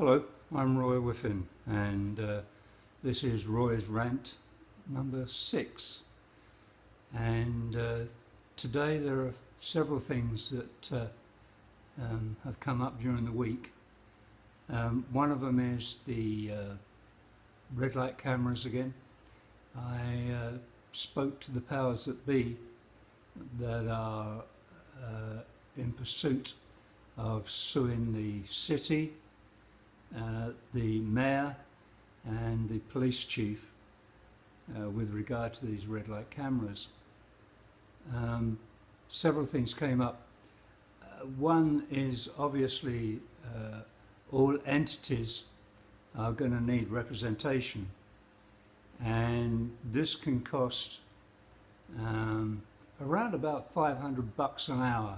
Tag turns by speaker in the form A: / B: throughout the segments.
A: Hello, I'm Roy Whiffin, and this is Roy's Rant number 6. And today there are several things that have come up during the week. One of them is the red light cameras again. I spoke to the powers that be that are in pursuit of suing the city, the mayor and the police chief with regard to these red light cameras. Several things came up. One is obviously all entities are going to need representation, and this can cost around about $500 an hour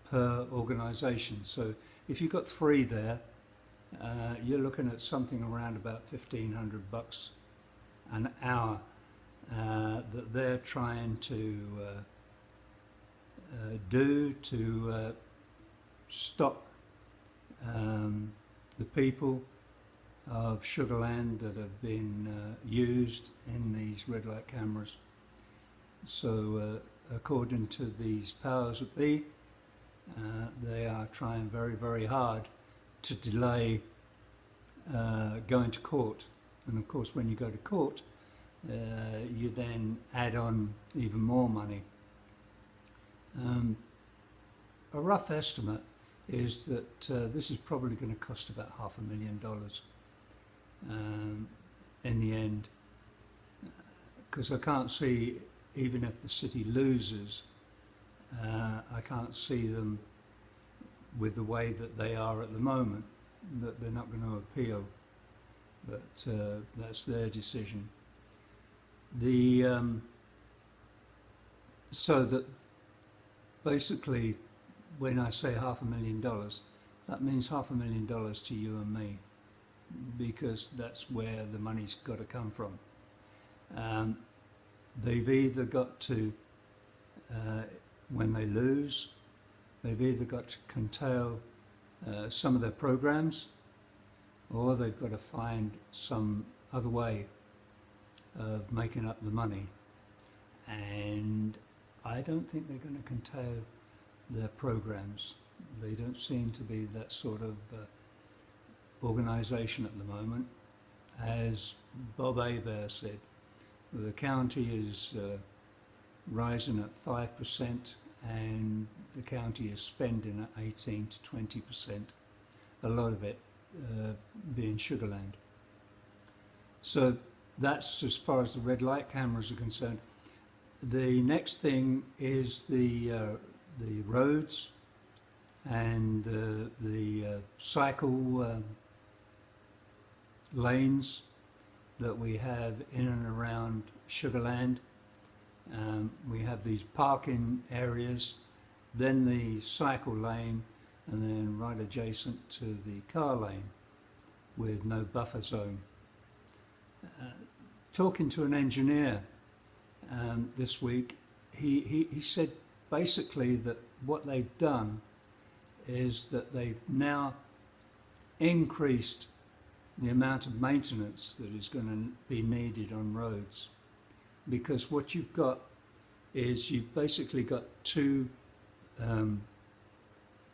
A: per organisation. So if you've got 3 there, you're looking at something around about $1,500 an hour that they're trying to do to stop the people of Sugarland that have been used in these red light cameras. So according to these powers that be, they are trying very hard to delay going to court. And of course when you go to court you then add on even more money. A rough estimate is that this is probably going to cost about $500,000 in the end, because I can't see, even if the city loses, I can't see them, with the way that they are at the moment, that they're not going to appeal. But that's their decision. So that basically, when I say $500,000, that means $500,000 to you and me, because that's where the money's got to come from. They've either got to, when they lose, they've either got to curtail some of their programs, or they've got to find some other way of making up the money. And I don't think they're going to curtail their programs. They don't seem to be that sort of organisation at the moment. As Bob Hebert said, the county is rising at 5%, and the county is spending at 18 to 20%, a lot of it being Sugarland. So that's as far as the red light cameras are concerned. The next thing is the roads and the cycle lanes that we have in and around Sugarland. We have these parking areas, then the cycle lane, and then right adjacent to the car lane with no buffer zone. Talking to an engineer this week, he said basically that what they've done is that they've now increased the amount of maintenance that is going to be needed on roads, because what you've got is you've basically got 2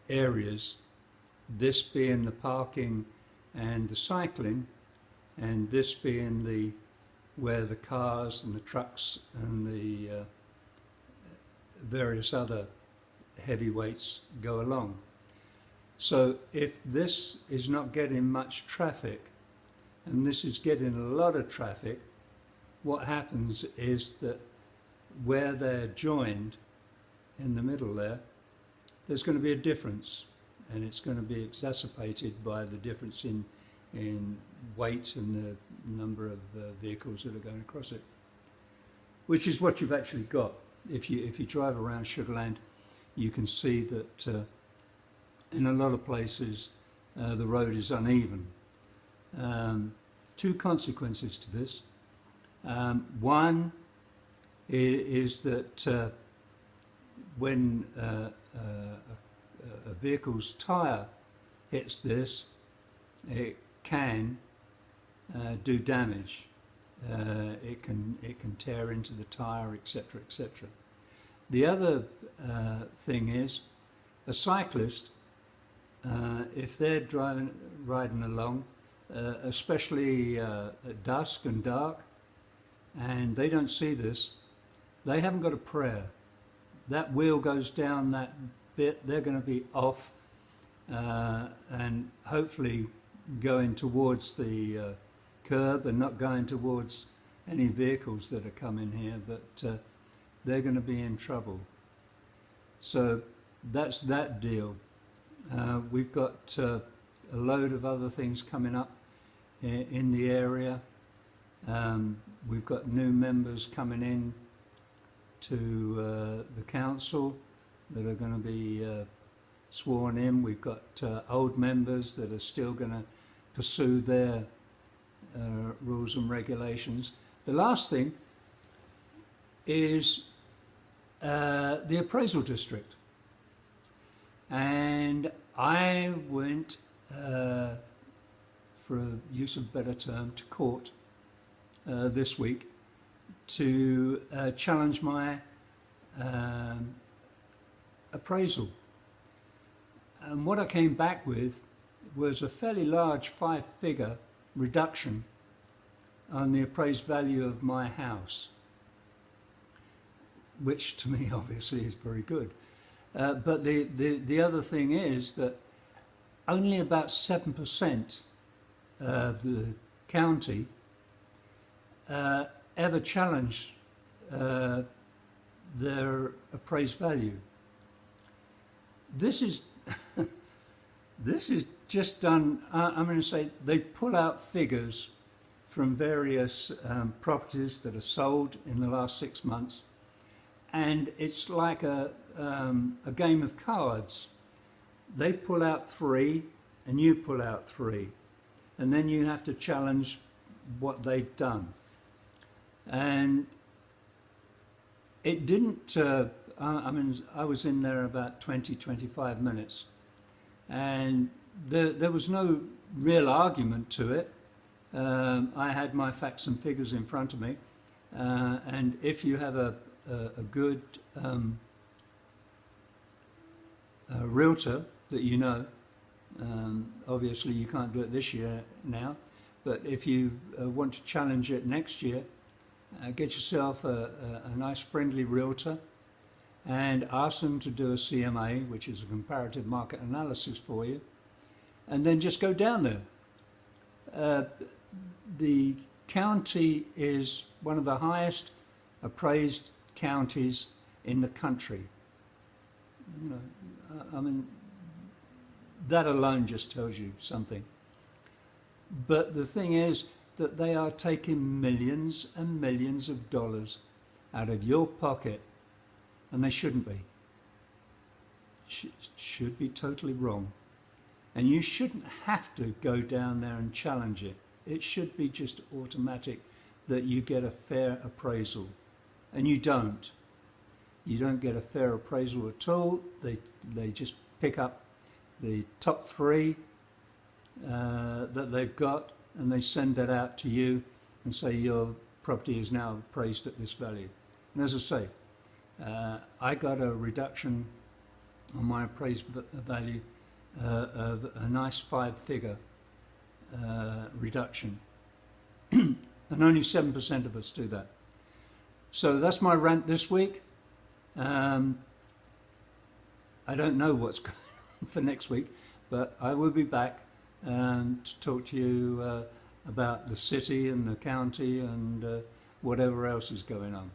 A: areas, this being the parking and the cycling, and this being the where the cars and the trucks and the various other heavyweights go along. So if this is not getting much traffic, and this is getting a lot of traffic, what happens is that where they're joined in the middle there's going to be a difference, and it's going to be exacerbated by the difference in weight and the number of vehicles that are going across it, which is what you've actually got. If you drive around Sugarland, you can see that in a lot of places the road is uneven. 2 consequences to this. One is that when a vehicle's tyre hits this, it can do damage. It can tear into the tyre, etc., etc. The other thing is, a cyclist, if they're riding along, especially at dusk and dark, and they don't see this, they haven't got a prayer. That wheel goes down that bit, they're going to be off and hopefully going towards the curb and not going towards any vehicles that are coming here, but they're going to be in trouble. So that's that deal. We've got a load of other things coming up in the area. We've got new members coming in to the council that are going to be sworn in. We've got old members that are still going to pursue their rules and regulations. The last thing is the appraisal district. And I went, for a use of a better term, to court this week to challenge my appraisal. And what I came back with was a fairly large 5-figure reduction on the appraised value of my house, which to me obviously is very good. But the other thing is that only about 7% of the county ever challenged their appraised value. This is this is just done. I'm going to say they pull out figures from various properties that are sold in the last 6 months, and it's like a game of cards. They pull out 3 and you pull out 3, and then you have to challenge what they've done. And it didn't, I mean, I was in there about 20-25 minutes, and there was no real argument to it. I had my facts and figures in front of me, and if you have a good realtor that you know, obviously you can't do it this year now, but if you want to challenge it next year, get yourself a nice friendly realtor and ask them to do a CMA, which is a comparative market analysis for you, and then just go down there. The county is one of the highest appraised counties in the country. You know, I mean, that alone just tells you something. But the thing is that they are taking millions and millions of dollars out of your pocket, and they shouldn't be. Should be totally wrong. And you shouldn't have to go down there and challenge it. It should be just automatic that you get a fair appraisal. And you don't. You don't get a fair appraisal at all. They just pick up the top 3 that they've got, and they send that out to you and say your property is now appraised at this value. And as I say, I got a reduction on my appraised value of a nice 5-figure reduction, and only 7% of us do that. So that's my rant this week. I don't know what's going on for next week, but I will be back to talk to you about the city and the county and whatever else is going on.